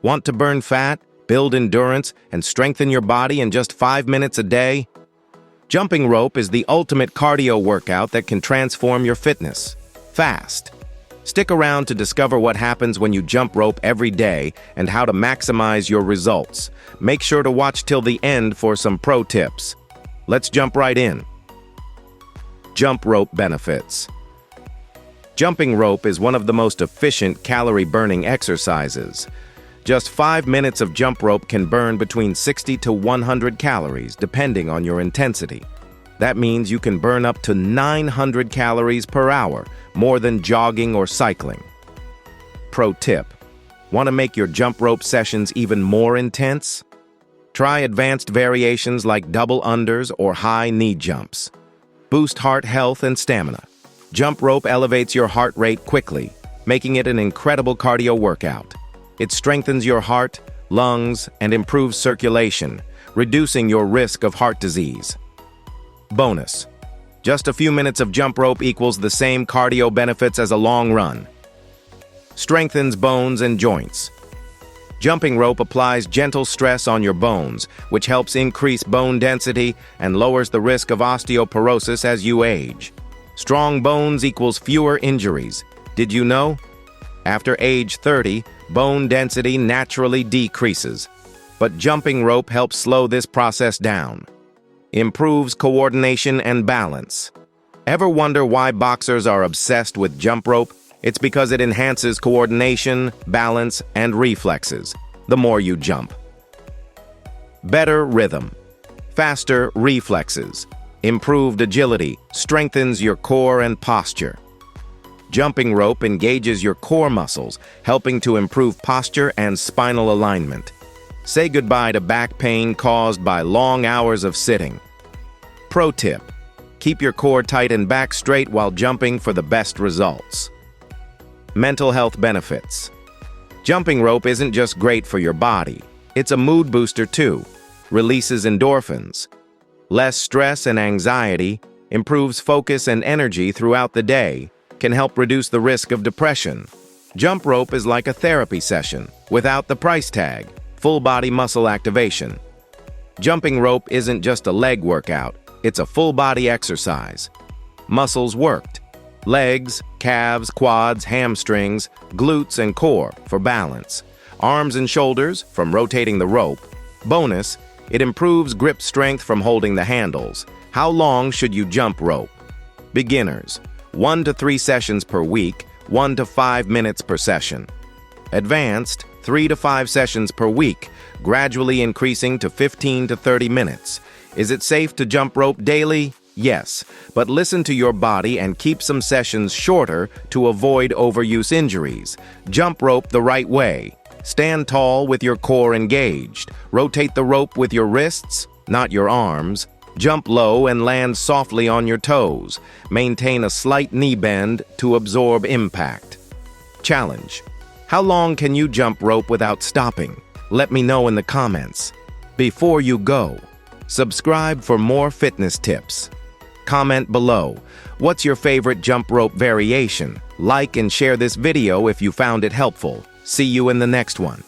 Want to burn fat, build endurance, and strengthen your body in just 5 minutes a day? Jumping rope is the ultimate cardio workout that can transform your fitness fast. Stick around to discover what happens when you jump rope every day and how to maximize your results. Make sure to watch till the end for some pro tips. Let's jump right in. Jump rope benefits. Jumping rope is one of the most efficient calorie-burning exercises. Just 5 minutes of jump rope can burn between 60 to 100 calories, depending on your intensity. That means you can burn up to 900 calories per hour, more than jogging or cycling. Pro tip: want to make your jump rope sessions even more intense? Try advanced variations like double unders or high knee jumps. Boost heart health and stamina. Jump rope elevates your heart rate quickly, making it an incredible cardio workout. It strengthens your heart, lungs, and improves circulation, reducing your risk of heart disease. Bonus: just a few minutes of jump rope equals the same cardio benefits as a long run. Strengthens bones and joints. Jumping rope applies gentle stress on your bones, which helps increase bone density and lowers the risk of osteoporosis as you age. Strong bones equals fewer injuries. Did you know? After age 30, bone density naturally decreases, but jumping rope helps slow this process down. Improves coordination and balance. Ever wonder why boxers are obsessed with jump rope? It's because it enhances coordination, balance, and reflexes the more you jump. Better rhythm. Faster reflexes. Improved agility strengthens your core and posture. Jumping rope engages your core muscles, helping to improve posture and spinal alignment. Say goodbye to back pain caused by long hours of sitting. Pro tip: keep your core tight and back straight while jumping for the best results. Mental health benefits. Jumping rope isn't just great for your body, it's a mood booster too. Releases endorphins. Less stress and anxiety, improves focus and energy throughout the day, can help reduce the risk of depression. Jump rope is like a therapy session, without the price tag, full body muscle activation. Jumping rope isn't just a leg workout, it's a full body exercise. Muscles worked. Legs, calves, quads, hamstrings, glutes, and core for balance. Arms and shoulders from rotating the rope. Bonus: it improves grip strength from holding the handles. How long should you jump rope? Beginners: 1 to 3 sessions per week, 1 to 5 minutes per session. Advanced: 3 to 5 sessions per week, gradually increasing to 15 to 30 minutes. Is it safe to jump rope daily? Yes, but listen to your body and keep some sessions shorter to avoid overuse injuries. Jump rope the right way. Stand tall with your core engaged. Rotate the rope with your wrists, not your arms. Jump low and land softly on your toes. Maintain a slight knee bend to absorb impact. Challenge: how long can you jump rope without stopping? Let me know in the comments. Before you go, subscribe for more fitness tips. Comment below, what's your favorite jump rope variation? Like and share this video if you found it helpful. See you in the next one.